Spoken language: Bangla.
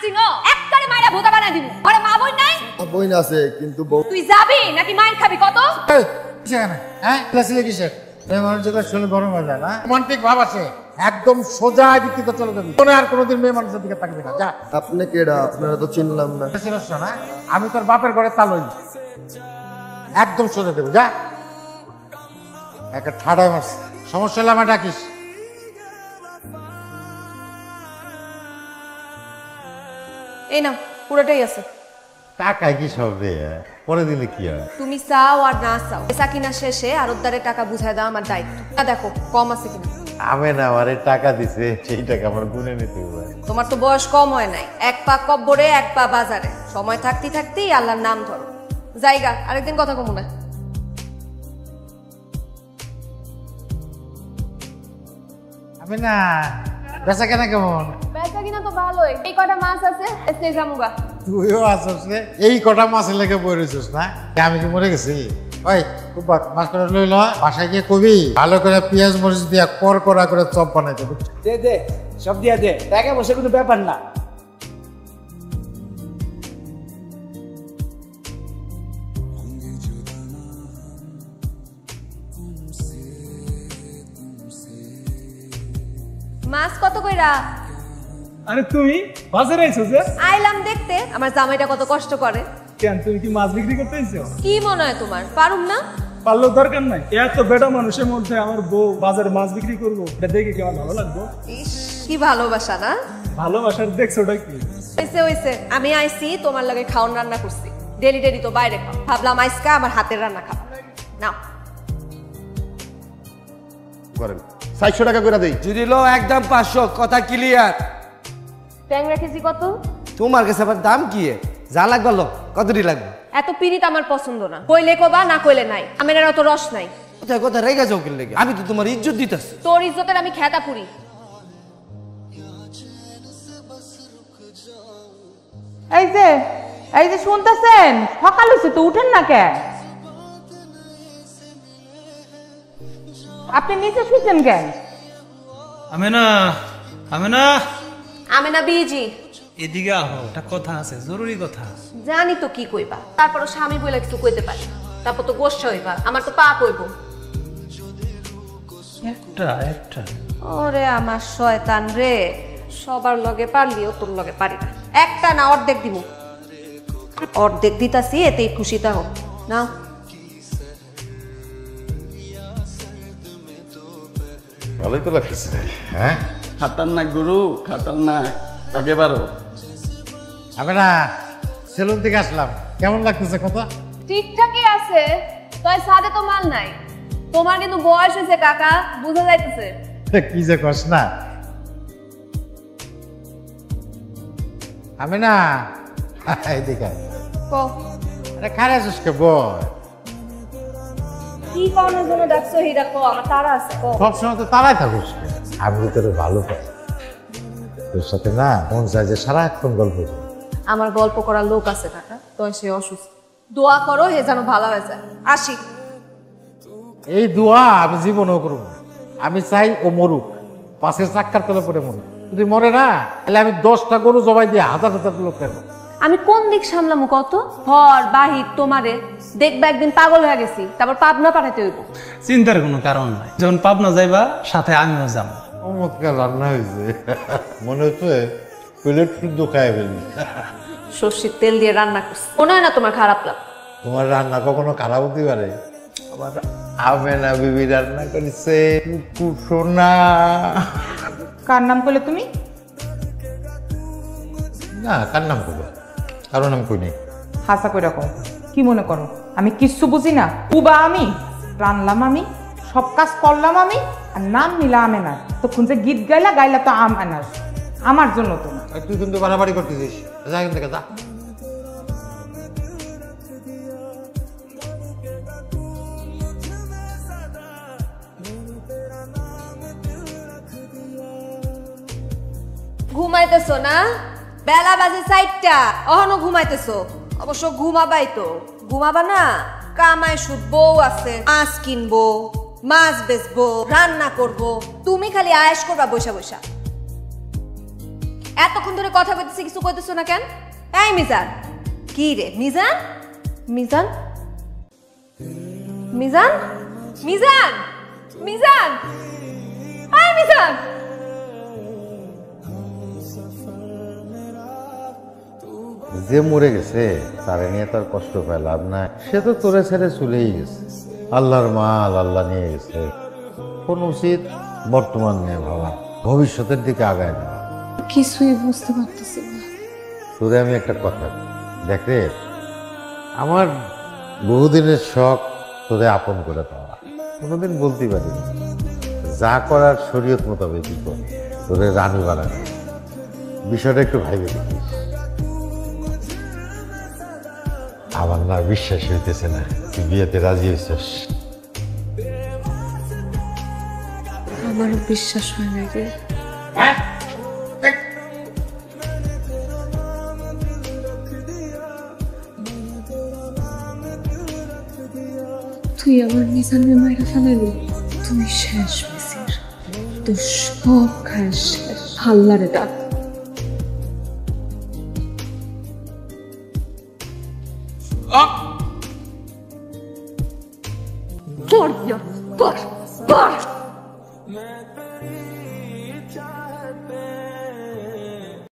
সিনো একবারে মাইরা ভূতা বানাই দিব। আরে মা বোন নাই? বোন আছে কিন্তু বউ। তুই যাবি নাকি মাইর খাবি কত? হ্যাঁ ক্লাসে কিসের এই মানুষটা শুনে গরম হয়ে যায় না রোমান্টিক ভাব আছে একদম সোজা দিকে চলে যাবি মনে আর কোনোদিন মেয়ে মানুষের দিকে তাকবি না যা। আপনি কেডা? আপনারা তো চিনলাম না। চিনছ না? আমি তোর বাপের ঘরে তালই একদম সোজা দেবো যা। একটা ঠাডা মাছ সমস্যা হলে আমার ডাকিস। এই না পুরোটাই আছে। টাকায় কি সব রে পরে দিলে কি হয়? তুমি চাও আর না চাও বেচা কিনা শেষে আরতদারের টাকা বুঝাই দাও আমার দায়িত্ব। দেখো কম আছে কিনা। আমি না আমারে টাকা দিছে সেই টাকা আমার গুনে নিতে হবে। তোমার তো বয়স কম হয় নাই। এক পা কব্বরে এক পা বাজারে, সময় থাকতে থাকতেই আল্লাহর নাম ধরো। জায়গা আরেকদিন কথা কমু না। আমি না বেচা কেনা কেমন? বেচা কিনা তো ভালোই। এই কয়টা মাছ আছে এসে জামুগা। তুইও আসছ রে এই কটা মাছের লেগে বই রয়েছিস না? আমি কি মরে গেছি? ওই খুব মাছ করে লইল বাসায় গিয়ে কবি ভালো করে পেঁয়াজ মরিচ দিয়া কড়া করে চপ বানাইতে। দে দে সব দিয়া দে, টাকা বসে কোনো ব্যাপার না। মাছ কত কইরা? আরে তুমি বাজারে আইছো যে? আইলাম দেখতে আমার জামাইটা কত কষ্ট করে। কেন তুমি কি মাছ বিক্রি করতে আইছো? কি মনে হয় তোমার পারুম না? পারলেও দরকার নাই। এত বেটা মানুষের মধ্যে আমার বউ বাজারে মাছ বিক্রি করবো, এটা দেখে কি আমার ভালো লাগবে? ইস কি ভালোবাসা না? ভালোবাসার দেখছো ওটা কি? হইছে আমি আইছি তোমার লগে খাওন রান্না করছি। ডেলি তো বাইরে খাও। ভাবলাম আইসকা আমার হাতের রান্না খাও। নাও করেন 400 টাকা করে দেই। যদি লো একদম 500 কথা ক্লিয়ার। ট্যাংরা কেজি কত? তোমার কাছে আবার দাম কি? যা লাগবে লো, কতটি লাগবে? এত পিরিত আমার পছন্দ না। কইলে কবা না কইলে নাই। আমার আর অত রস নাই। কোথায় কোথায় রেগে যাও কিল লেগে? আমি তো তোমার ইজ্জত দিতেছি। তোর ইজ্জতের আমি খেতা পুরি। এই যে শুনতেছেন সকাল হয়েছে তো উঠেন না কেন? আপনি নিচে শুনছেন কেন? আমেনা বিজি এদিকে আহো, একটা কথা আছে, জরুরি কথা। জানি তো কি কইবা, তারপরও স্বামী বলে কিছু কইতে পারি। তারপর তো গোস্বা হইবা, আমার তো পাপ হইব। একটা ওরে আমার শয়তান রে, সবার লগে পারলিও তোর লগে পারি না। একটা না অর্ধেক দিমু। অর্ধেক দিতাছি, এতেই খুশি থাকো। নাও ভালোই তো লাগতেছে হ্যাঁ। খাতারনাক গুরু, খাতারনাক। একেবারও আমি না সেলুন থেকে আসলাম, কেমন লাগতেছে কথা? ঠিকঠাকই আছে, তাই সাদে তো মাল নাই। তোমার কিন্তু বয়স হয়েছে কাকা, বুঝা যাইতেছে। কি যে কস না। আমি না এদিকে কো আরে খারে আসুসকে বল। কি কারণের জন্য ডাকছো হিরা? কো আমার তারা আছে। কো সবসময় তো তারাই থাকুস। আমি তো তোর ভালো পাই, তোর সাথে না মন চাই যে সারাক্ষণ গল্প করি। আমার গল্প করার লোক আছে কাকা, তো সে অসুস্থ। দোয়া করো হে যেন ভালো হয়ে যায়। আসি। এই দোয়া আমি জীবনেও করব। আমি চাই ও মরুক, পাশের চাক্কার তলে পড়ে মরুক। যদি মরে না তাহলে আমি 10টা গরু জবাই দিয়ে হাজার লোক করবো। আমি কোন দিক সামলামু কত? ঘর বাহির তোমারে দেখবা একদিন পাগল হয়ে গেছি, তারপর পাবনা পাঠাতে হইব। চিন্তার কোনো কারণ নাই, যখন পাবনা যাইবা সাথে আমিও যাব। চমৎকার রান্না হয়েছে, মনে হচ্ছে প্লেট শুদ্ধ খাই ফেলি। সর্ষের তেল দিয়ে রান্না করছি, মনে হয় না তোমার খারাপ লাগ? তোমার রান্না কখনো খারাপ হতে পারে? আমার আমেনা বিবি রান্না করেছে সোনা। কার নাম করলে তুমি? না কার নাম করবো, কারণ নাম কই নেই। হাসা করে রাখো। কি মনে করো আমি কিচ্ছু বুঝি না? উবা আমি রানলাম, আমি সব কাজ করলাম, আমি আর নাম নিলাম আমেনার। তখন যে গীত গাইলা তো আমেনার, আমার জন্য তোমার। তুই কিন্তু বাড়াবাড়ি করতেছিস, যা এখান থেকে যা। ঘুমাইতেছো না? বেলা বাজে 4টা, অহনো ঘুমাইতেছো? অবশ্য ঘুমাবাই তো, ঘুমাবা না? কামাই সুদ বউ আছে, মাছ কিনবো, মাছ বেচবো, রান্না করবো, তুমি খালি আয়েশ করবা বৈশা বৈশা। এতক্ষণ ধরে কথা কইতেছি কিছু কইতেছো না কেন? এই মিজান, কি রে মিজান? মিজান মিজান মিজান মিজান এই মিজান! যে মরে গেছে তারে নিয়ে তার কষ্ট পায় লাভ নাই, সে তো তোরে ছেড়ে চলেই গেছে। আল্লাহর মাল আল্লাহ নিয়ে গেছে। কোন উচিত বর্তমান নিয়ে ভাবা, ভবিষ্যতের দিকে আগায় না। কিছুই বুঝতে পারতেছি না। তোরে আমি একটা কথা দেখ রে, আমার বহুদিনের শখ তোরে আপন করে দেওয়া, কোনোদিন বলতে পারিনি। যা করার শরীয়ত মোতাবেকই কর, তোরে রানী বানানো। বিষয়টা একটু ভাইবে দেখিস। আমার না বিশ্বাস হইতেছে না তুই বিয়েতে রাজি হয়েছিস। আমারও বিশ্বাস হয় না রে। তুই আমার নিজামে মাইরা ফেলালি, তুই শেষ মেসির, তোর সব খায় শেষ। আল্লাহরে ডাক। পর পর পর